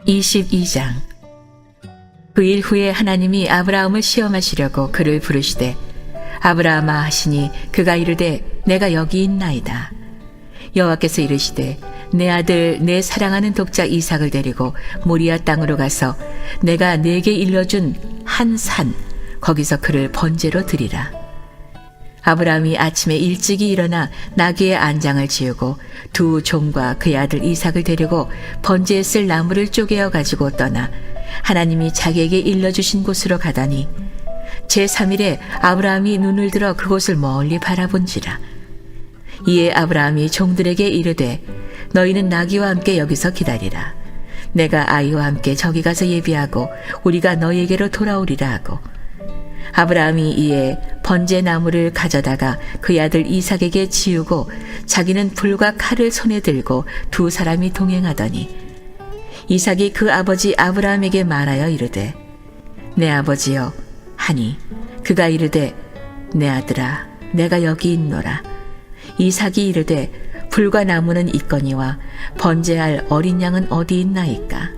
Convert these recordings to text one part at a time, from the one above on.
22장. 그 일 후에 하나님이 아브라함을 시험하시려고 그를 부르시되 아브라함아 하시니 그가 이르되 내가 여기 있나이다. 여호와께서 이르시되 내 아들 내 사랑하는 독자 이삭을 데리고 모리아 땅으로 가서 내가 네게 일러준 한 산 거기서 그를 번제로 드리라. 아브라함이 아침에 일찍이 일어나 나귀의 안장을 지우고 두 종과 그의 아들 이삭을 데리고 번제에 쓸 나무를 쪼개어 가지고 떠나 하나님이 자기에게 일러주신 곳으로 가다니 제3일에 아브라함이 눈을 들어 그곳을 멀리 바라본지라. 이에 아브라함이 종들에게 이르되 너희는 나귀와 함께 여기서 기다리라. 내가 아이와 함께 저기 가서 예비하고 우리가 너희에게로 돌아오리라 하고 아브라함이 이에 번제 나무를 가져다가 그의 아들 이삭에게 지우고 자기는 불과 칼을 손에 들고 두 사람이 동행하더니 이삭이 그 아버지 아브라함에게 말하여 이르되 내 아버지여 하니 그가 이르되 내 아들아 내가 여기 있노라. 이삭이 이르되 불과 나무는 있거니와 번제할 어린 양은 어디 있나이까.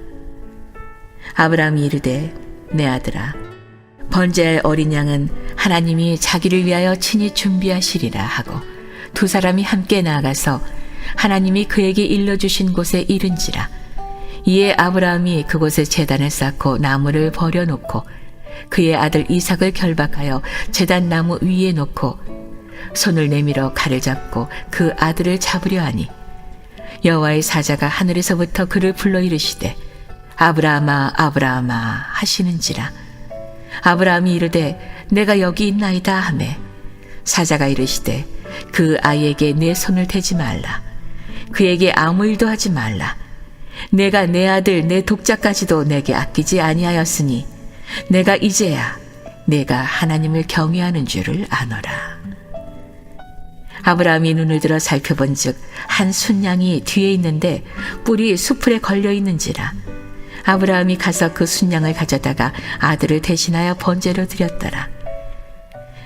아브라함이 이르되 내 아들아 번제할 어린 양은 하나님이 자기를 위하여 친히 준비하시리라 하고 두 사람이 함께 나아가서 하나님이 그에게 일러주신 곳에 이른지라. 이에 아브라함이 그곳에 제단을 쌓고 나무를 버려놓고 그의 아들 이삭을 결박하여 제단 나무 위에 놓고 손을 내밀어 칼을 잡고 그 아들을 잡으려 하니 여호와의 사자가 하늘에서부터 그를 불러 이르시되 아브라함아 아브라함아 하시는지라. 아브라함이 이르되 내가 여기 있나이다 하매 사자가 이르시되 그 아이에게 내 손을 대지 말라. 그에게 아무 일도 하지 말라. 내가 내 아들 내 독자까지도 내게 아끼지 아니하였으니 내가 이제야 내가 하나님을 경외하는 줄을 아노라. 아브라함이 눈을 들어 살펴본즉 한 순양이 뒤에 있는데 뿔이 수풀에 걸려 있는지라. 아브라함이 가서 그 순양을 가져다가 아들을 대신하여 번제로 드렸더라.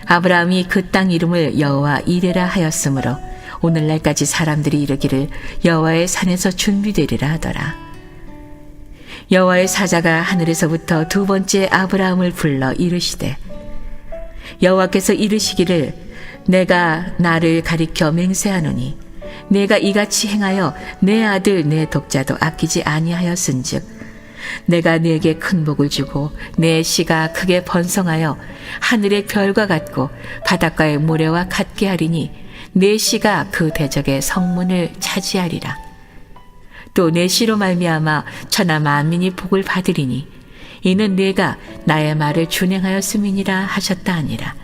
아브라함이 그 땅 이름을 여호와 이레라 하였으므로 오늘날까지 사람들이 이르기를 여호와의 산에서 준비되리라 하더라. 여호와의 사자가 하늘에서부터 두 번째 아브라함을 불러 이르시되 여호와께서 이르시기를 내가 나를 가리켜 맹세하노니 내가 이같이 행하여 내 아들 내 독자도 아끼지 아니하였은즉 내가 네게 큰 복을 주고 내 씨가 크게 번성하여 하늘의 별과 같고 바닷가의 모래와 같게 하리니 내 씨가 그 대적의 성문을 차지하리라. 또 내 씨로 말미암아 천하 만민이 복을 받으리니 이는 내가 나의 말을 준행하였음이니라 하셨다 하니라.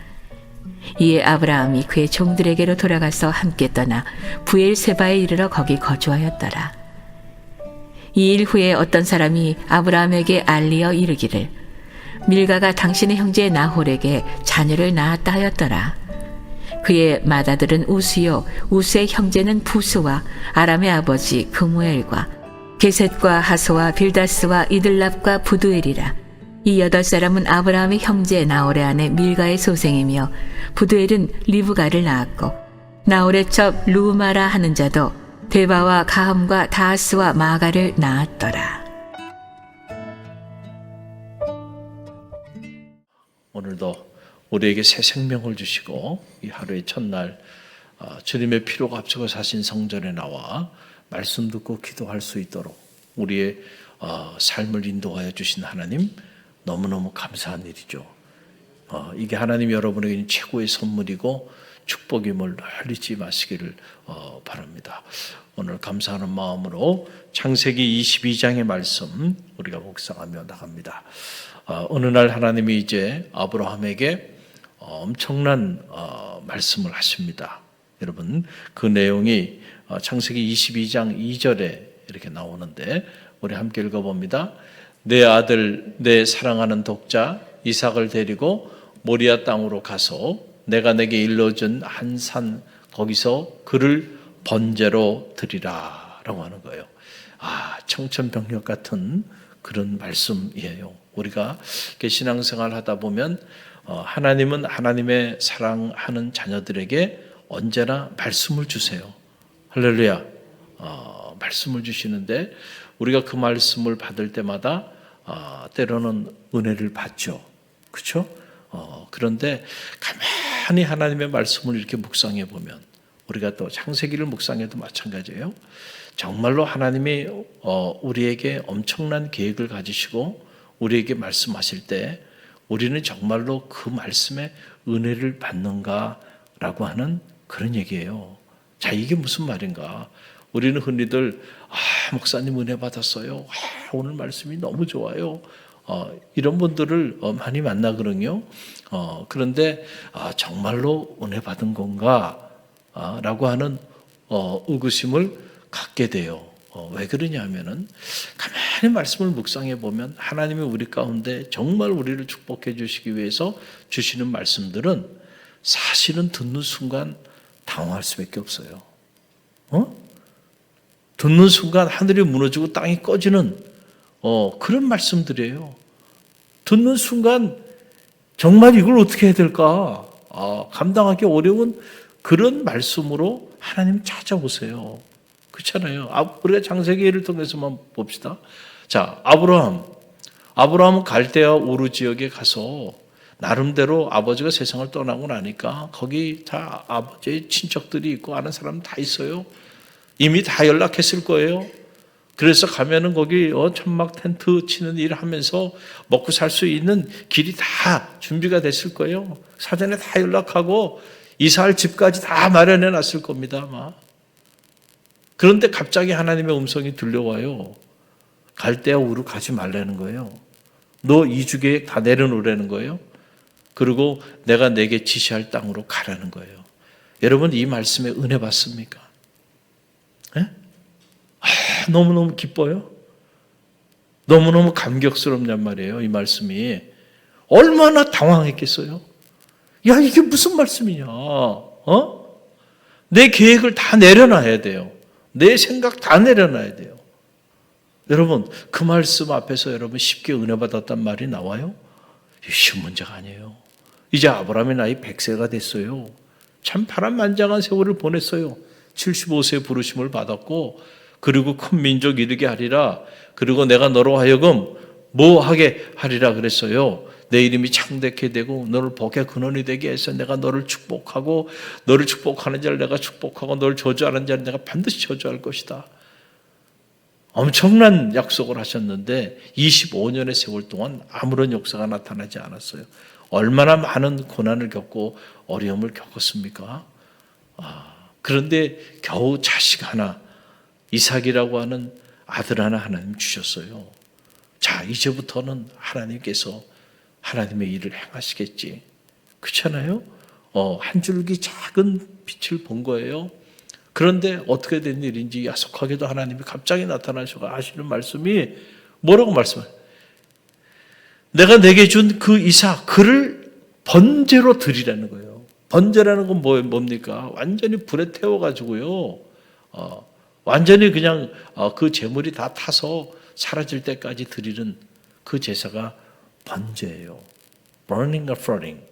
이에 아브라함이 그의 종들에게로 돌아가서 함께 떠나 부엘세바에 이르러 거기 거주하였더라. 이 일 후에 어떤 사람이 아브라함에게 알리어 이르기를 밀가가 당신의 형제 나홀에게 자녀를 낳았다 하였더라. 그의 맏아들은 우스요 우스의 형제는 부스와 아람의 아버지 그무엘과 게셋과 하소와 빌다스와 이들랍과 부두엘이라. 이 8사람은 아브라함의 형제 나홀의 아내 밀가의 소생이며 부두엘은 리브가를 낳았고 나홀의 첩 루마라 하는 자도 데바와 가함과 다하스와 마가를 낳았더라. 오늘도 우리에게 새 생명을 주시고 이 하루의 첫날 주님의 피로가 앞서고 사신 성전에 나와 말씀 듣고 기도할 수 있도록 우리의 삶을 인도하여 주신 하나님 너무너무 감사한 일이죠. 이게 하나님 여러분에게는 최고의 선물이고 축복임을 널리 잊지 마시기를 바랍니다. 오늘 감사하는 마음으로 창세기 22장의 말씀 우리가 묵상하며 나갑니다. 어느 날 하나님이 이제 아브라함에게 엄청난 말씀을 하십니다. 여러분 그 내용이 창세기 22장 2절에 이렇게 나오는데 우리 함께 읽어봅니다. 내 아들 내 사랑하는 독자 이삭을 데리고 모리아 땅으로 가서 내가 내게 일러준 한 산 거기서 그를 번제로 드리라 라고 하는 거예요. 청천벽력 같은 그런 말씀이에요. 우리가 신앙생활 하다 보면 하나님은 하나님의 사랑하는 자녀들에게 언제나 말씀을 주세요. 할렐루야. 말씀을 주시는데 우리가 그 말씀을 받을 때마다 때로는 은혜를 받죠. 그렇죠? 그런데 가만히 하나님의 말씀을 이렇게 묵상해 보면, 우리가 또 창세기를 묵상해도 마찬가지예요. 정말로 하나님이 우리에게 엄청난 계획을 가지시고 우리에게 말씀하실 때 우리는 정말로 그 말씀에 은혜를 받는가라고 하는 그런 얘기예요. 자, 이게 무슨 말인가? 우리는 흔히들 목사님 은혜 받았어요. 오늘 말씀이 너무 좋아요. 이런 분들을 많이 만나거든요. 그런데 정말로 은혜 받은 건가? 라고 하는 의구심을 갖게 돼요. 왜 그러냐 하면은 가만히 말씀을 묵상해 보면 하나님이 우리 가운데 정말 우리를 축복해 주시기 위해서 주시는 말씀들은 사실은 듣는 순간 당황할 수밖에 없어요. 듣는 순간 하늘이 무너지고 땅이 꺼지는 그런 말씀들이에요. 듣는 순간 정말 이걸 어떻게 해야 될까? 감당하기 어려운 그런 말씀으로 하나님 찾아오세요. 그렇잖아요. 우리가 창세기를 통해서만 봅시다. 자, 아브라함은 갈대아 우르 지역에 가서 나름대로 아버지가 세상을 떠나고 나니까 거기 다 아버지의 친척들이 있고 아는 사람 다 있어요. 이미 다 연락했을 거예요. 그래서 가면은 거기 천막 텐트 치는 일 하면서 먹고 살 수 있는 길이 다 준비가 됐을 거예요. 사전에 다 연락하고 이사할 집까지 다 마련해 놨을 겁니다, 아마. 그런데 갑자기 하나님의 음성이 들려와요. 갈대아 우르 가지 말라는 거예요. 너 이주계획 다 내려놓으라는 거예요. 그리고 내가 내게 지시할 땅으로 가라는 거예요. 여러분, 이 말씀에 은혜 받습니까? 네? 너무너무 기뻐요. 너무너무 감격스럽냔 말이에요. 이 말씀이. 얼마나 당황했겠어요. 야, 이게 무슨 말씀이냐. 내 계획을 다 내려놔야 돼요. 내 생각 다 내려놔야 돼요. 여러분, 그 말씀 앞에서 여러분 쉽게 은혜 받았단 말이 나와요? 쉬운 문제가 아니에요. 이제 아브라함의 나이 100세가 됐어요. 참 파란만장한 세월을 보냈어요. 75세에 부르심을 받았고, 그리고 큰 민족 이루게 하리라. 그리고 내가 너로 하여금 뭐 하게 하리라 그랬어요. 내 이름이 창대케 되고 너를 복의 근원이 되게 해서 내가 너를 축복하고, 너를 축복하는 자를 내가 축복하고 너를 저주하는 자를 내가 반드시 저주할 것이다. 엄청난 약속을 하셨는데 25년의 세월 동안 아무런 역사가 나타나지 않았어요. 얼마나 많은 고난을 겪고 어려움을 겪었습니까? 그런데 겨우 자식 하나, 이삭이라고 하는 아들 하나 하나님 주셨어요. 자, 이제부터는 하나님께서 하나님의 일을 행하시겠지. 그렇잖아요? 한 줄기 작은 빛을 본 거예요. 그런데 어떻게 된 일인지 야속하게도 하나님이 갑자기 나타나셔서 하시는 말씀이 뭐라고 말씀해요? 내가 내게 준 그 이삭, 그를 번제로 드리라는 거예요. 번제라는 건 뭡니까? 완전히 불에 태워가지고요. 완전히 그냥 그 재물이 다 타서 사라질 때까지 드리는 그 제사가 번제예요. burning offering,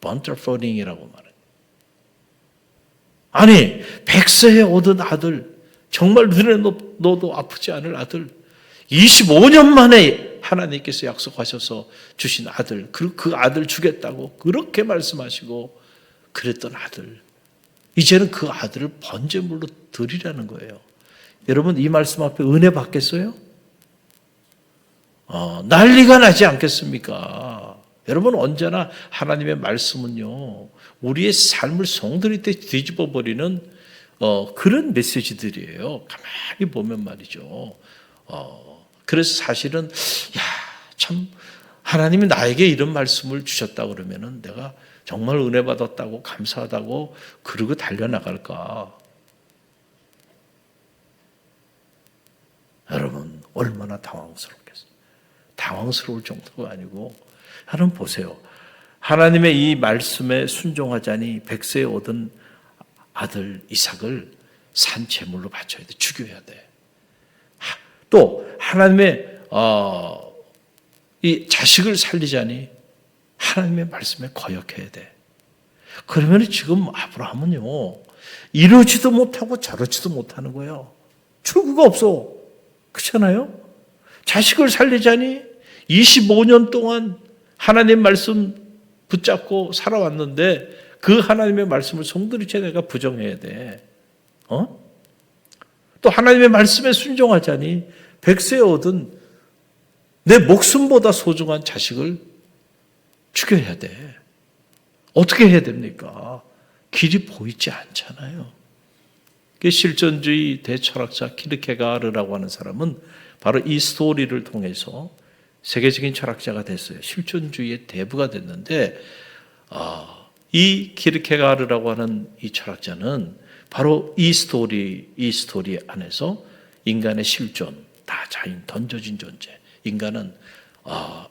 burnt offering이라고 말해요. 아니, 100세에 얻은 아들, 정말 눈에 넣어도 아프지 않을 아들, 25년 만에 하나님께서 약속하셔서 주신 아들, 그 아들 주겠다고 그렇게 말씀하시고 그랬던 아들, 이제는 그 아들을 번제물로 드리라는 거예요. 여러분, 이 말씀 앞에 은혜 받겠어요? 난리가 나지 않겠습니까? 여러분, 언제나 하나님의 말씀은요, 우리의 삶을 송두리 때 뒤집어 버리는 그런 메시지들이에요. 가만히 보면 말이죠. 그래서 사실은 참 하나님이 나에게 이런 말씀을 주셨다 그러면은 내가 정말 은혜 받았다고 감사하다고 그러고 달려나갈까? 여러분, 얼마나 당황스럽겠어요. 당황스러울 정도가 아니고, 하나님 보세요. 하나님의 이 말씀에 순종하자니 100세에 얻은 아들 이삭을 산 제물로 바쳐야 돼. 죽여야 돼. 또 하나님의 이 자식을 살리자니 하나님의 말씀에 거역해야 돼. 그러면 지금 아브라함은요, 이러지도 못하고 저러지도 못하는 거예요. 출구가 없어. 그렇잖아요? 자식을 살리자니 25년 동안 하나님 말씀 붙잡고 살아왔는데 그 하나님의 말씀을 송두리째 내가 부정해야 돼. 또 하나님의 말씀에 순종하자니 100세 얻은 내 목숨보다 소중한 자식을 죽여야 돼. 어떻게 해야 됩니까? 길이 보이지 않잖아요. 실존주의 대철학자 키르케가르라고 하는 사람은 바로 이 스토리를 통해서 세계적인 철학자가 됐어요. 실존주의의 대부가 됐는데 이 키르케가르라고 하는 이 철학자는 바로 이 스토리 안에서 인간의 실존, 다 자인, 던져진 존재. 인간은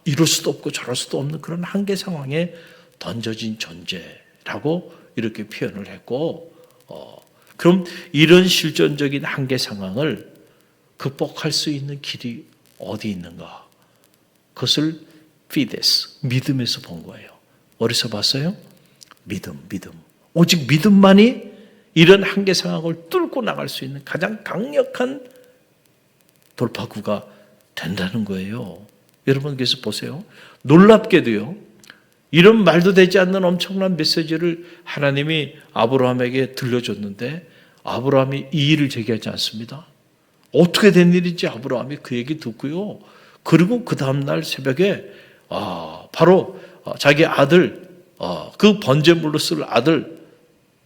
이럴 수도 없고 저럴 수도 없는 그런 한계 상황에 던져진 존재라고 이렇게 표현을 했고, 그럼 이런 실존적인 한계 상황을 극복할 수 있는 길이 어디 있는가? 그것을 피데스, 믿음에서 본 거예요. 어디서 봤어요? 믿음. 오직 믿음만이 이런 한계 상황을 뚫고 나갈 수 있는 가장 강력한 돌파구가 된다는 거예요. 여러분 그래서 보세요. 놀랍게도요. 이런 말도 되지 않는 엄청난 메시지를 하나님이 아브라함에게 들려줬는데 아브라함이 이의를 제기하지 않습니다. 어떻게 된 일인지 아브라함이 그 얘기 듣고요. 그리고 그 다음날 새벽에 바로 자기 아들 그 번제물로 쓸 아들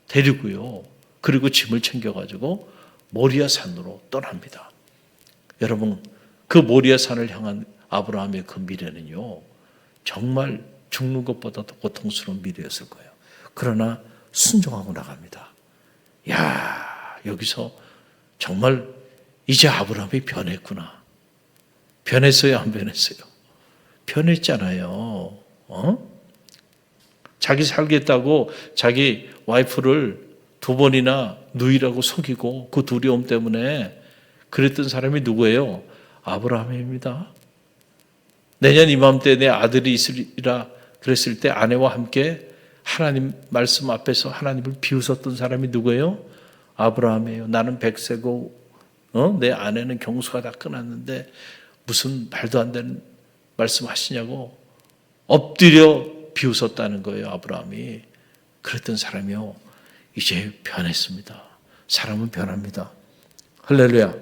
데리고요. 그리고 짐을 챙겨가지고 모리아 산으로 떠납니다. 여러분 그 모리아 산을 향한 아브라함의 그 미래는요. 정말 죽는 것보다 더 고통스러운 미래였을 거예요. 그러나 순종하고 나갑니다. 여기서 정말 이제 아브라함이 변했구나. 변했어요, 안 변했어요? 변했잖아요. 자기 살겠다고 자기 와이프를 2번이나 누이라고 속이고 그 두려움 때문에 그랬던 사람이 누구예요? 아브라함입니다. 내년 이맘때 내 아들이 있으리라 그랬을 때 아내와 함께 하나님 말씀 앞에서 하나님을 비웃었던 사람이 누구예요? 아브라함이에요. 나는 100세고 내 아내는 경수가 다 끝났는데 무슨 말도 안 되는 말씀하시냐고 엎드려 비웃었다는 거예요. 아브라함이. 그랬던 사람이요. 이제 변했습니다. 사람은 변합니다. 할렐루야.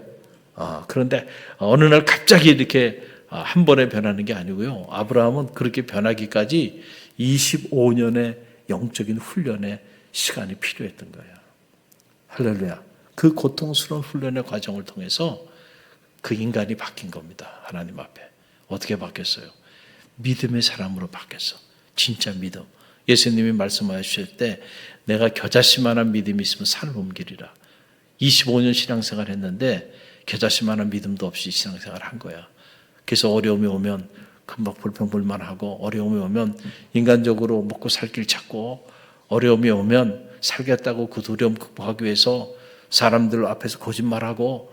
그런데 어느 날 갑자기 이렇게 한 번에 변하는 게 아니고요. 아브라함은 그렇게 변하기까지 25년의 영적인 훈련의 시간이 필요했던 거예요. 할렐루야. 그 고통스러운 훈련의 과정을 통해서 그 인간이 바뀐 겁니다. 하나님 앞에. 어떻게 바뀌었어요? 믿음의 사람으로 바뀌었어. 진짜 믿음. 예수님이 말씀하실 때 내가 겨자씨만한 믿음이 있으면 산을 옮기리라. 25년 신앙생활 했는데 겨자씨만한 믿음도 없이 신앙생활 한 거야. 그래서 어려움이 오면 금방 불평불만하고 어려움이 오면 인간적으로 먹고 살 길 찾고 어려움이 오면 살겠다고 그 두려움 극복하기 위해서 사람들 앞에서 거짓말하고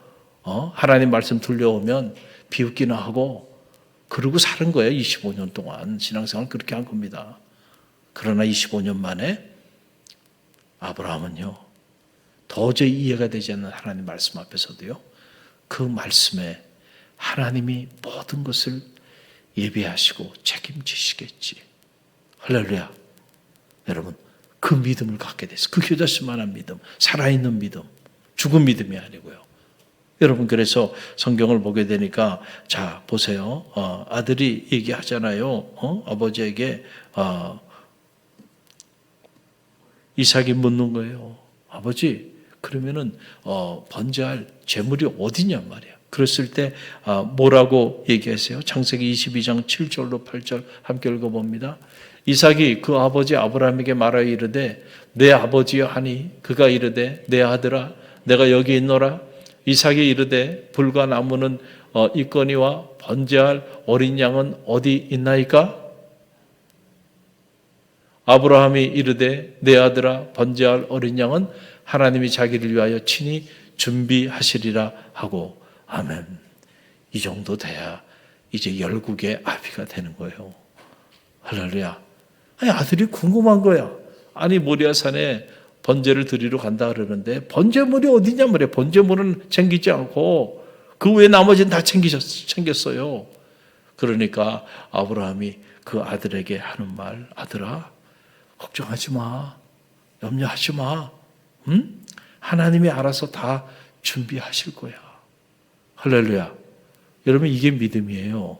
하나님 말씀 들려오면 비웃기나 하고 그러고 사는 거예요. 25년 동안 신앙생활 그렇게 한 겁니다. 그러나 25년 만에 아브라함은요. 도저히 이해가 되지 않는 하나님 말씀 앞에서도요. 그 말씀에 하나님이 모든 것을 예비하시고 책임지시겠지. 할렐루야. 여러분 그 믿음을 갖게 됐어요. 그 겨자씨만한 믿음, 살아있는 믿음, 죽은 믿음이 아니고요. 여러분 그래서 성경을 보게 되니까 자 보세요. 아들이 얘기하잖아요. 아버지에게 이삭이 묻는 거예요. 아버지 그러면은 번제할 제물이 어디냔 말이야. 그랬을 때 뭐라고 얘기하세요? 창세기 22장 7절로 8절 함께 읽어봅니다. 이삭이 그 아버지 아브라함에게 말하여 이르되 내 아버지여 하니 그가 이르되 내 아들아 내가 여기 있노라. 이삭이 이르되 불과 나무는 있거니와 번제할 어린 양은 어디 있나이까? 아브라함이 이르되 내 아들아 번제할 어린 양은 하나님이 자기를 위하여 친히 준비하시리라 하고 아멘. 이 정도 돼야 이제 열국의 아비가 되는 거예요. 할렐루야. 아니 아들이 궁금한 거야. 아니 모리아산에 번제를 드리러 간다 그러는데 번제물이 어디냐 말이야. 번제물은 챙기지 않고 그 외에 나머지는 다 챙겼어요. 그러니까 아브라함이 그 아들에게 하는 말, 아들아, 걱정하지 마. 염려하지 마. 응? 하나님이 알아서 다 준비하실 거야. 할렐루야. 여러분, 이게 믿음이에요.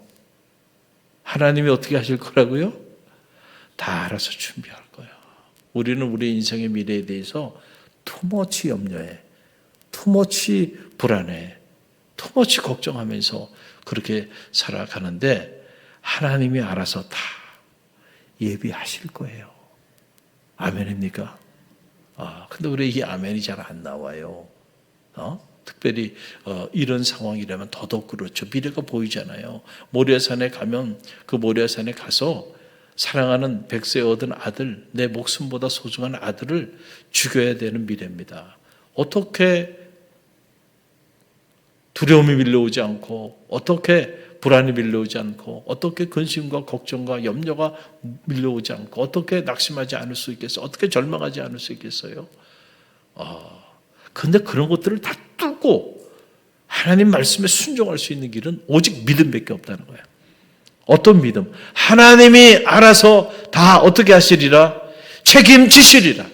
하나님이 어떻게 하실 거라고요? 다 알아서 준비할 거야. 우리는 우리 인생의 미래에 대해서 투머치 염려해. 투머치 불안해. 투머치 걱정하면서 그렇게 살아가는데 하나님이 알아서 다 예비하실 거예요. 아멘입니까? 근데 우리 이 아멘이 잘 안 나와요. 특별히 이런 상황이라면 더더욱 그렇죠. 미래가 보이잖아요. 모리아산에 가면 그 모리아산에 가서 사랑하는 100세 얻은 아들, 내 목숨보다 소중한 아들을 죽여야 되는 미래입니다. 어떻게 두려움이 밀려오지 않고, 어떻게 불안이 밀려오지 않고, 어떻게 근심과 걱정과 염려가 밀려오지 않고, 어떻게 낙심하지 않을 수 있겠어요? 어떻게 절망하지 않을 수 있겠어요? 그런데 그런 것들을 다 뚫고 하나님 말씀에 순종할 수 있는 길은 오직 믿음밖에 없다는 거예요. 어떤 믿음? 하나님이 알아서 다 어떻게 하시리라? 책임지시리라.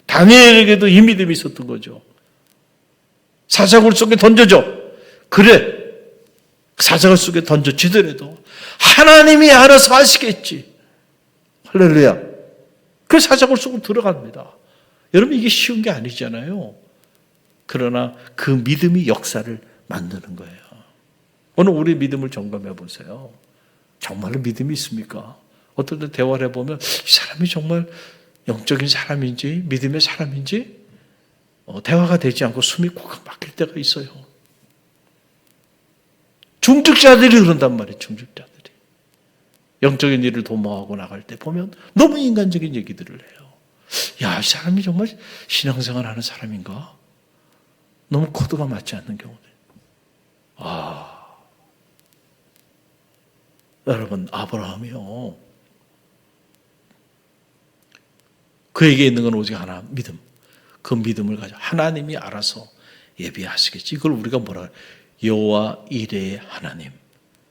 다니엘에게도 이 믿음이 있었던 거죠. 사자굴 속에 던져줘. 그래. 사자굴 속에 던져지더라도 하나님이 알아서 하시겠지. 할렐루야. 그 사자굴 속으로 들어갑니다. 여러분, 이게 쉬운 게 아니잖아요. 그러나 그 믿음이 역사를 만드는 거예요. 오늘 우리 믿음을 점검해 보세요. 정말로 믿음이 있습니까? 어떨 때 대화를 해보면 이 사람이 정말 영적인 사람인지 믿음의 사람인지 대화가 되지 않고 숨이 꽉 막힐 때가 있어요. 중직자들이 그런단 말이에요. 중직자들이. 영적인 일을 도모하고 나갈 때 보면 너무 인간적인 얘기들을 해요. 야, 이 사람이 정말 신앙생활 하는 사람인가? 너무 코드가 맞지 않는 경우들. 여러분, 아브라함이요. 그에게 있는 건 오직 하나, 믿음. 그 믿음을 가지고 하나님이 알아서 예비하시겠지. 이걸 우리가 뭐라 해요? 여호와 이레의 하나님.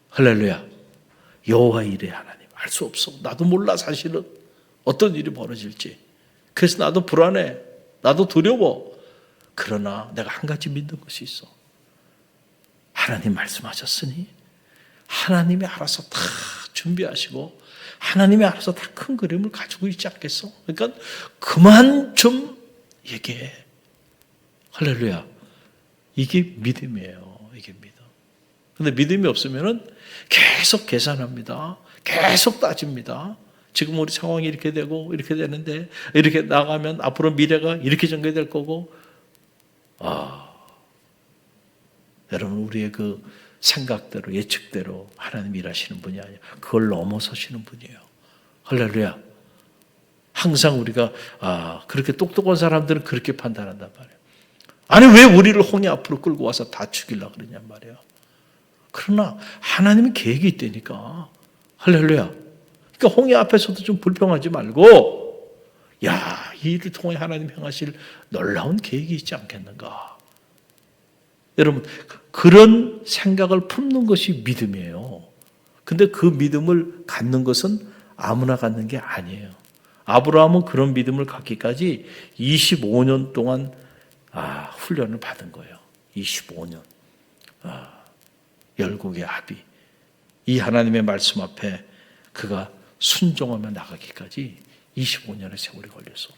할렐루야. 여호와 이레의 하나님. 알 수 없어. 나도 몰라, 사실은. 어떤 일이 벌어질지. 그래서 나도 불안해. 나도 두려워. 그러나 내가 한 가지 믿는 것이 있어. 하나님 말씀하셨으니 하나님이 알아서 다 준비하시고 하나님이 알아서 다 큰 그림을 가지고 있지 않겠어? 그러니까 그만 좀 얘기해. 할렐루야. 이게 믿음이에요. 이게 믿음. 근데 믿음이 없으면은 계속 계산합니다. 계속 따집니다. 지금 우리 상황이 이렇게 되고 이렇게 되는데 이렇게 나가면 앞으로 미래가 이렇게 전개될 거고. 여러분, 우리의 그 생각대로 예측대로 하나님 일하시는 분이 아니에요. 그걸 넘어서시는 분이에요. 할렐루야. 항상 우리가 그렇게 똑똑한 사람들은 그렇게 판단한단 말이에요. 아니, 왜 우리를 홍해 앞으로 끌고 와서 다 죽이려고 그러냔 말이에요. 그러나 하나님은 계획이 있다니까. 할렐루야. 그러니까 홍해 앞에서도 좀 불평하지 말고, 야, 이 일을 통해 하나님 행하실 놀라운 계획이 있지 않겠는가. 여러분, 그런 생각을 품는 것이 믿음이에요. 근데 그 믿음을 갖는 것은 아무나 갖는 게 아니에요. 아브라함은 그런 믿음을 갖기까지 25년 동안 훈련을 받은 거예요. 25년. 열국의 합의. 이 하나님의 말씀 앞에 그가 순종하며 나가기까지 25년의 세월이 걸려서.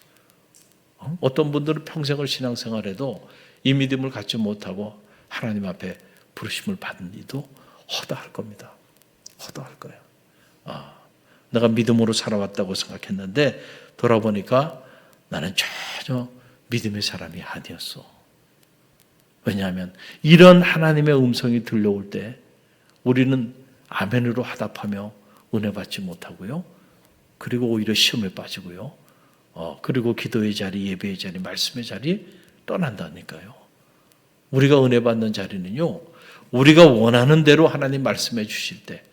어떤 분들은 평생을 신앙생활해도 이 믿음을 갖지 못하고 하나님 앞에 부르심을 받은 이도 허다할 겁니다. 허다할 거예요. 내가 믿음으로 살아왔다고 생각했는데 돌아보니까 나는 전혀 믿음의 사람이 아니었어. 왜냐하면 이런 하나님의 음성이 들려올 때 우리는 아멘으로 화답하며 은혜 받지 못하고요. 그리고 오히려 시험에 빠지고요. 그리고 기도의 자리, 예배의 자리, 말씀의 자리 떠난다니까요. 우리가 은혜 받는 자리는요, 우리가 원하는 대로 하나님 말씀해 주실 때,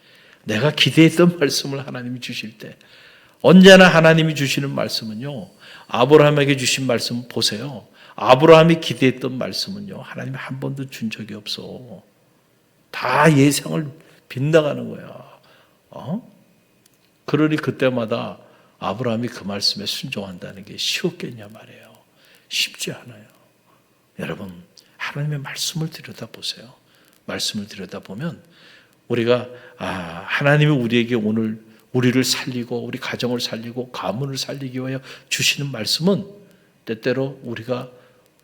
내가 기대했던 말씀을 하나님이 주실 때, 언제나 하나님이 주시는 말씀은요, 아브라함에게 주신 말씀 보세요. 아브라함이 기대했던 말씀은요, 하나님이 한 번도 준 적이 없어. 다 예상을 빗나가는 거야. 그러니 그때마다 아브라함이 그 말씀에 순종한다는 게 쉬웠겠냐 말이에요. 쉽지 않아요. 여러분, 하나님의 말씀을 들여다보세요. 말씀을 들여다보면 우리가 하나님이 우리에게 오늘 우리를 살리고 우리 가정을 살리고 가문을 살리기 위하여 주시는 말씀은 때때로 우리가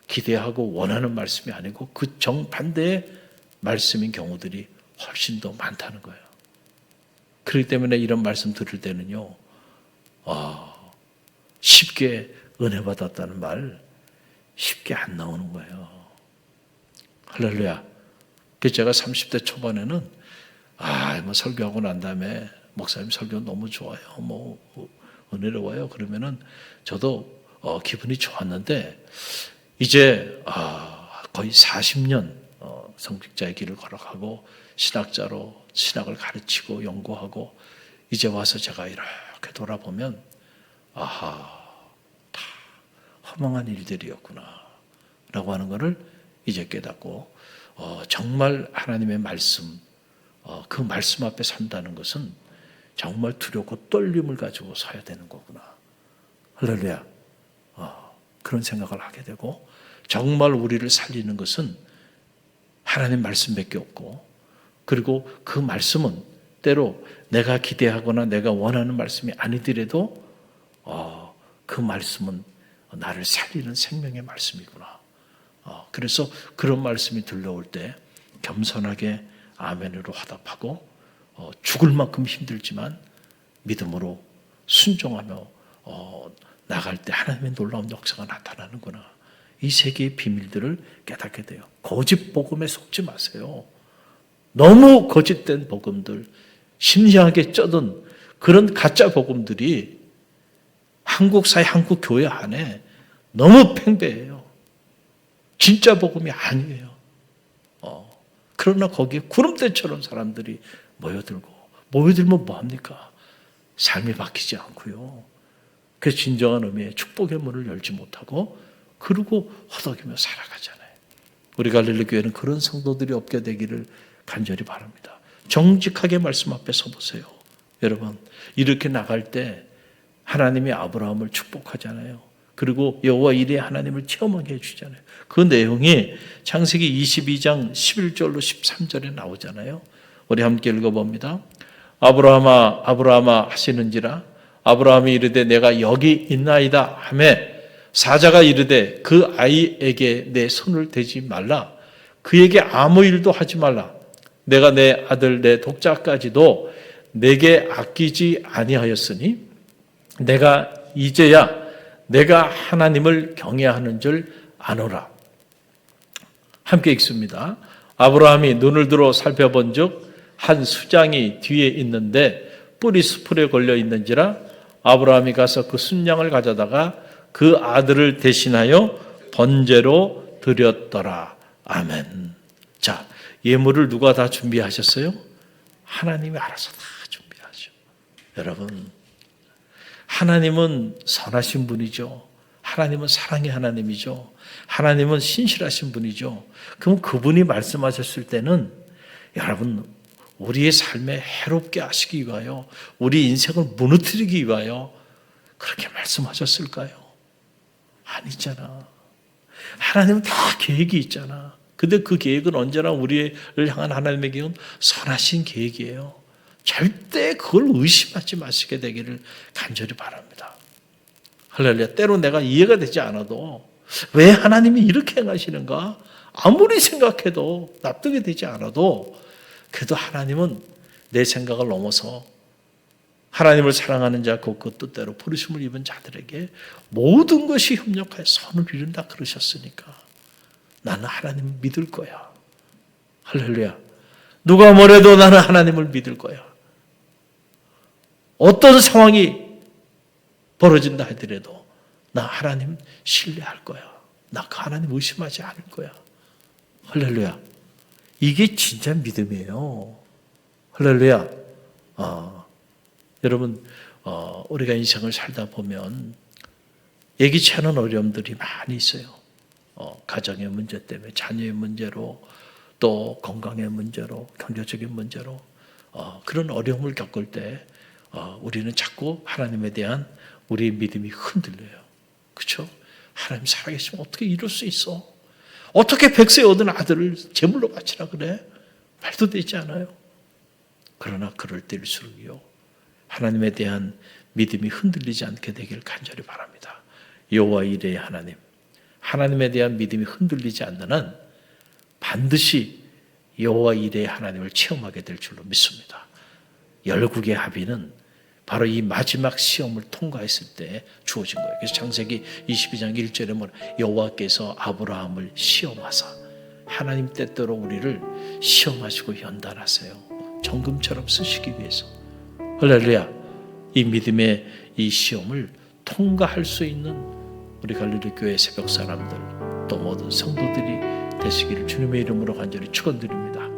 기대하고 원하는 말씀이 아니고 그 정반대의 말씀인 경우들이 훨씬 더 많다는 거예요. 그렇기 때문에 이런 말씀 들을 때는요, 쉽게 은혜 받았다는 말 쉽게 안 나오는 거예요. 할렐루야. 그래서 제가 30대 초반에는 설교하고 난 다음에 목사님 설교 너무 좋아요. 은혜로워요. 그러면은 저도 기분이 좋았는데 이제 거의 40년 성직자의 길을 걸어가고 신학자로 신학을 가르치고 연구하고 이제 와서 제가 이렇게 돌아보면 다 허망한 일들이었구나 라고 하는 것을 이제 깨닫고 정말 하나님의 말씀 그 말씀 앞에 산다는 것은 정말 두렵고 떨림을 가지고 서야 되는 거구나. 할렐루야. 그런 생각을 하게 되고 정말 우리를 살리는 것은 하나님 말씀밖에 없고 그리고 그 말씀은 때로 내가 기대하거나 내가 원하는 말씀이 아니더라도 그 말씀은 나를 살리는 생명의 말씀이구나. 그래서 그런 말씀이 들려올 때 겸손하게 아멘으로 화답하고 죽을 만큼 힘들지만 믿음으로 순종하며 나갈 때 하나님의 놀라운 역사가 나타나는구나. 이 세계의 비밀들을 깨닫게 돼요. 거짓 복음에 속지 마세요. 너무 거짓된 복음들, 심리학에 쩌든 그런 가짜 복음들이 한국 사회, 한국 교회 안에 너무 팽배해요. 진짜 복음이 아니에요. 그러나 거기에 구름대처럼 사람들이 모여들면 뭐합니까? 삶이 바뀌지 않고요. 그래서 진정한 의미의 축복의 문을 열지 못하고 그러고 허덕이며 살아가잖아요. 우리 갈릴리 교회는 그런 성도들이 없게 되기를 간절히 바랍니다. 정직하게 말씀 앞에 서보세요. 여러분, 이렇게 나갈 때 하나님이 아브라함을 축복하잖아요. 그리고 여호와 이레 하나님을 체험하게 해주잖아요. 그 내용이 창세기 22장 11절로 13절에 나오잖아요. 우리 함께 읽어봅니다. 아브라함아 아브라함아 하시는지라 아브라함이 이르되 내가 여기 있나이다 하매 사자가 이르되 그 아이에게 내 손을 대지 말라. 그에게 아무 일도 하지 말라. 내가 내 아들 내 독자까지도 내게 아끼지 아니하였으니 내가 이제야 내가 하나님을 경외하는 줄 아노라. 함께 읽습니다. 아브라함이 눈을 들어 살펴본즉 한 수장이 뒤에 있는데 뿔이 수풀에 걸려 있는지라 아브라함이 가서 그 순양을 가져다가 그 아들을 대신하여 번제로 드렸더라. 아멘. 자, 예물을 누가 다 준비하셨어요? 하나님이 알아서 다 준비하죠. 여러분, 하나님은 선하신 분이죠. 하나님은 사랑의 하나님이죠. 하나님은 신실하신 분이죠. 그럼 그분이 말씀하셨을 때는 여러분 우리의 삶에 해롭게 하시기 위하여 우리 인생을 무너뜨리기 위하여 그렇게 말씀하셨을까요? 아니잖아. 하나님은 다 계획이 있잖아. 근데 그 계획은 언제나 우리를 향한 하나님의 계획은 선하신 계획이에요. 절대 그걸 의심하지 마시게 되기를 간절히 바랍니다. 할렐루야. 때로 내가 이해가 되지 않아도 왜 하나님이 이렇게 행하시는가? 아무리 생각해도 납득이 되지 않아도 그래도 하나님은 내 생각을 넘어서 하나님을 사랑하는 자 그 뜻대로 부르심을 입은 자들에게 모든 것이 협력하여 선을 이룬다 그러셨으니까 나는 하나님을 믿을 거야. 할렐루야. 누가 뭐래도 나는 하나님을 믿을 거야. 어떤 상황이 벌어진다 하더라도 나 하나님 신뢰할 거야. 나 그 하나님 의심하지 않을 거야. 할렐루야. 이게 진짜 믿음이에요. 할렐루야. 여러분, 우리가 인생을 살다 보면 예기치 않은 어려움들이 많이 있어요. 가정의 문제 때문에, 자녀의 문제로, 또 건강의 문제로, 경제적인 문제로 그런 어려움을 겪을 때 우리는 자꾸 하나님에 대한 우리의 믿음이 흔들려요. 그렇죠? 하나님 살아계시면 어떻게 이럴 수 있어? 어떻게 백세 얻은 아들을 제물로 바치라 그래? 말도 되지 않아요. 그러나 그럴 때일수록요, 하나님에 대한 믿음이 흔들리지 않게 되길 간절히 바랍니다. 여호와 이레의 하나님, 하나님에 대한 믿음이 흔들리지 않는 한 반드시 여호와 이레의 하나님을 체험하게 될 줄로 믿습니다. 열국의 합의는 바로 이 마지막 시험을 통과했을 때 주어진 거예요. 그래서 창세기 22장 1절에 뭐라, 여호와께서 아브라함을 시험하사 하나님 때때로 우리를 시험하시고 연단하세요. 정금처럼 쓰시기 위해서. 할렐루야. 이 믿음의 이 시험을 통과할 수 있는 우리 갈릴리 교회 새벽 사람들, 또 모든 성도들이 되시기를 주님의 이름으로 간절히 축원드립니다.